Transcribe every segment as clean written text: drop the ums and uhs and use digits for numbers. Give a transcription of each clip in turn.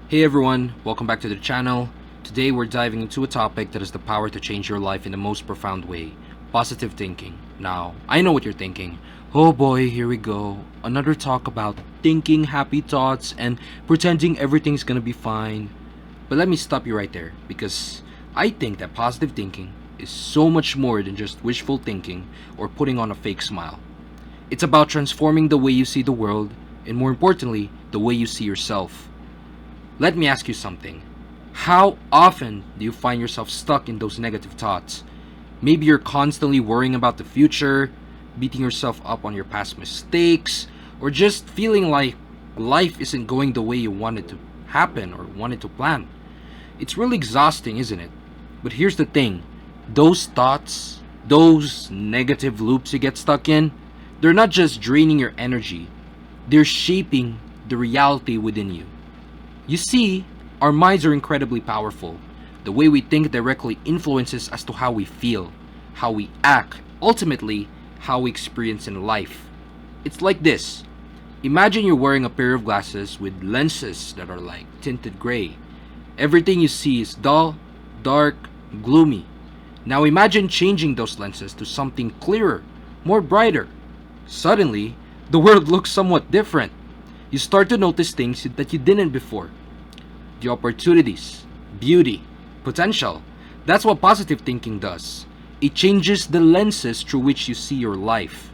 Hey everyone, welcome back to the channel. Today we're diving into a topic that has the power to change your life in the most profound way: positive thinking. Now, I know what you're thinking. Oh boy, here we go. Another talk about thinking happy thoughts and pretending everything's gonna be fine. But let me stop you right there, because I think that positive thinking is so much more than just wishful thinking or putting on a fake smile. It's about transforming the way you see the world, and more importantly, the way you see yourself. Let me ask you something. How often do you find yourself stuck in those negative thoughts? Maybe you're constantly worrying about the future, beating yourself up on your past mistakes, or just feeling like life isn't going the way you want it to happen or wanted to plan. It's really exhausting, isn't it? But here's the thing. Those thoughts, those negative loops you get stuck in, they're not just draining your energy. They're shaping the reality within you. You see, our minds are incredibly powerful. The way we think directly influences as to how we feel, how we act, ultimately, how we experience in life. It's like this. Imagine you're wearing a pair of glasses with lenses that are like tinted gray. Everything you see is dull, dark, gloomy. Now imagine changing those lenses to something clearer, more brighter. Suddenly, the world looks somewhat different. You start to notice things that you didn't before. The opportunities, beauty, potential. That's what positive thinking does. It changes the lenses through which you see your life.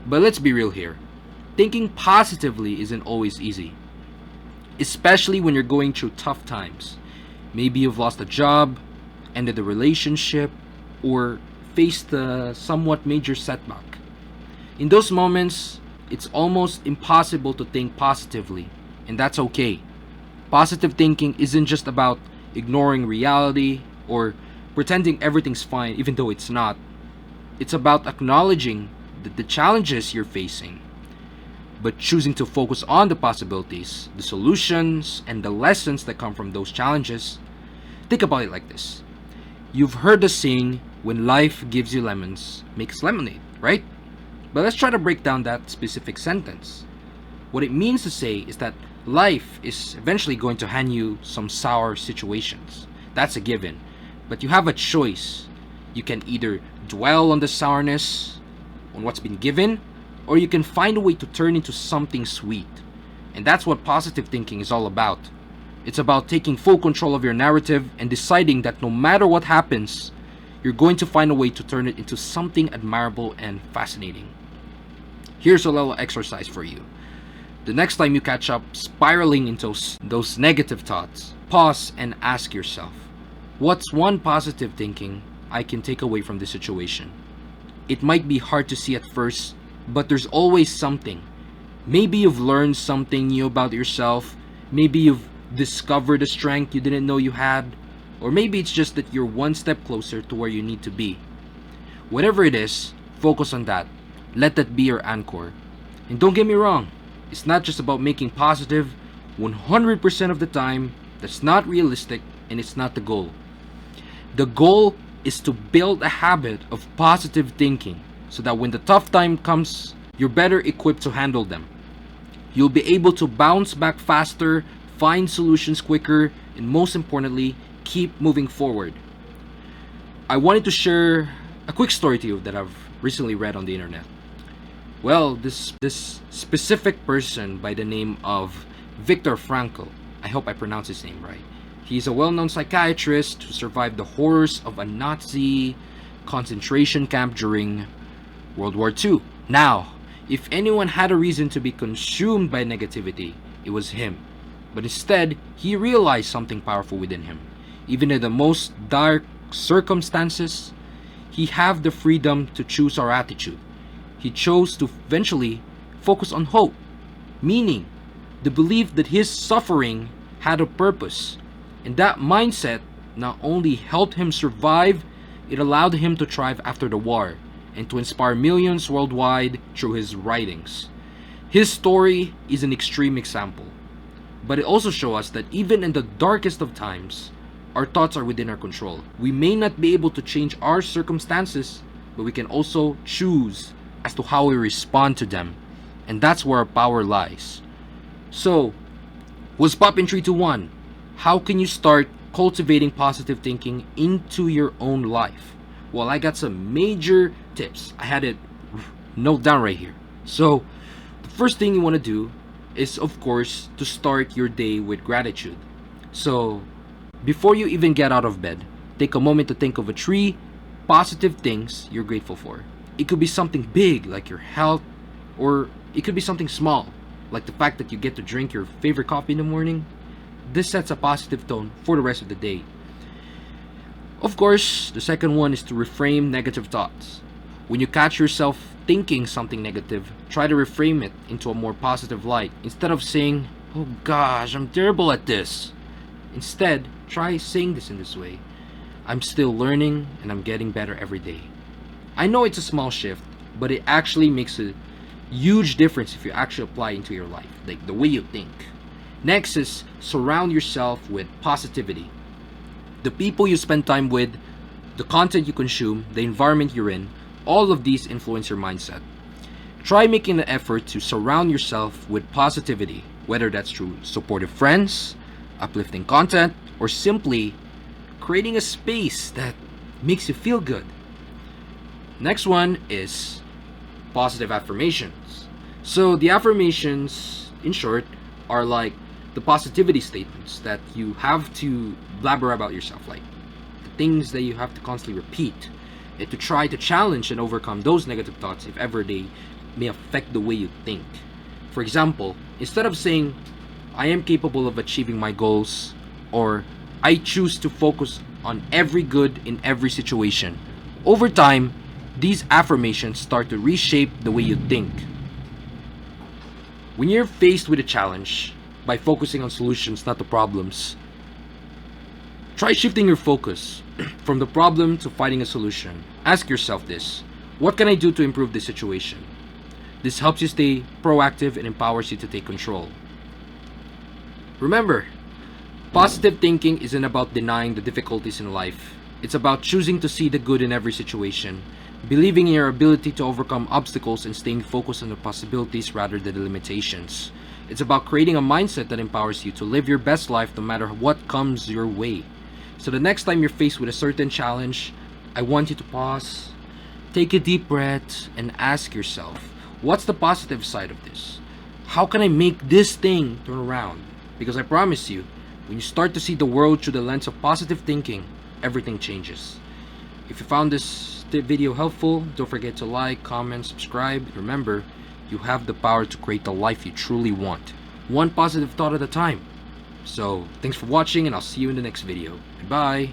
But let's be real here. Thinking positively isn't always easy, especially when you're going through tough times. Maybe you've lost a job, ended a relationship, or faced a somewhat major setback. In those moments, it's almost impossible to think positively, and that's okay. Positive thinking isn't just about ignoring reality or pretending everything's fine even though it's not. It's about acknowledging the challenges you're facing, but choosing to focus on the possibilities, the solutions, and the lessons that come from those challenges. Think about it like this. You've heard the saying, when life gives you lemons, makes lemonade, right? But let's try to break down that specific sentence. What it means to say is that life is eventually going to hand you some sour situations. That's a given. But you have a choice. You can either dwell on the sourness, on what's been given, or you can find a way to turn into something sweet. And that's what positive thinking is all about. It's about taking full control of your narrative and deciding that no matter what happens, you're going to find a way to turn it into something admirable and fascinating. Here's a little exercise for you. The next time you catch up spiraling into those negative thoughts, pause and ask yourself, what's one positive thinking I can take away from this situation? It might be hard to see at first, but there's always something. Maybe you've learned something new about yourself. Maybe you've discovered a strength you didn't know you had. Or maybe it's just that you're one step closer to where you need to be. Whatever it is, focus on that. Let that be your anchor. And don't get me wrong, it's not just about making positive 100% of the time. That's not realistic, and it's not the goal. The goal is to build a habit of positive thinking so that when the tough time comes, you're better equipped to handle them. You'll be able to bounce back faster, find solutions quicker, and most importantly, keep moving forward. I wanted to share a quick story to you that I've recently read on the internet. Well, this specific person by the name of Viktor Frankl, I hope I pronounced his name right. He's a well-known psychiatrist who survived the horrors of a Nazi concentration camp during World War II. Now, if anyone had a reason to be consumed by negativity, it was him. But instead, he realized something powerful within him. Even in the most dark circumstances, he have the freedom to choose our attitude. He chose to eventually focus on hope, meaning the belief that his suffering had a purpose. And that mindset not only helped him survive, it allowed him to thrive after the war and to inspire millions worldwide through his writings. His story is an extreme example, but it also shows us that even in the darkest of times, our thoughts are within our control. We may not be able to change our circumstances, but we can also choose as to how we respond to them. And that's where our power lies. So, what's pop in 3, 2, 1? How can you start cultivating positive thinking into your own life? Well, I got some major tips. I had it note down right here. So, the first thing you want to do is, of course, to start your day with gratitude. So, before you even get out of bed, take a moment to think of a three positive things you're grateful for. It could be something big like your health, or it could be something small like the fact that you get to drink your favorite coffee in the morning. This sets a positive tone for the rest of the day. Of course, the second one is to reframe negative thoughts. When you catch yourself thinking something negative, try to reframe it into a more positive light. Instead of saying, "Oh gosh, I'm terrible at this." Instead, try saying this in this way: "I'm still learning and I'm getting better every day." I know it's a small shift, but it actually makes a huge difference if you actually apply it into your life, like the way you think. Next is surround yourself with positivity. The people you spend time with, the content you consume, the environment you're in, all of these influence your mindset. Try making an effort to surround yourself with positivity, whether that's through supportive friends, uplifting content, or simply creating a space that makes you feel good. Next one is positive affirmations. So the affirmations, in short, are like the positivity statements that you have to blabber about yourself, like the things that you have to constantly repeat, and to try to challenge and overcome those negative thoughts if ever they may affect the way you think. For example, instead of saying, "I am capable of achieving my goals," or "I choose to focus on every good in every situation," over time, these affirmations start to reshape the way you think. When you're faced with a challenge, by focusing on solutions, not the problems, try shifting your focus from the problem to finding a solution. Ask yourself this: what can I do to improve this situation? This helps you stay proactive and empowers you to take control. Remember, positive thinking isn't about denying the difficulties in life. It's about choosing to see the good in every situation, believing in your ability to overcome obstacles, and staying focused on the possibilities rather than the limitations. It's about creating a mindset that empowers you to live your best life no matter what comes your way. So the next time you're faced with a certain challenge, I want you to pause, take a deep breath, and ask yourself, what's the positive side of this? How can I make this thing turn around? Because I promise you, when you start to see the world through the lens of positive thinking, everything changes. If you found this video helpful, don't forget to like, comment, subscribe. Remember, you have the power to create the life you truly want, one positive thought at a time. So, thanks for watching, and I'll see you in the next video. Goodbye.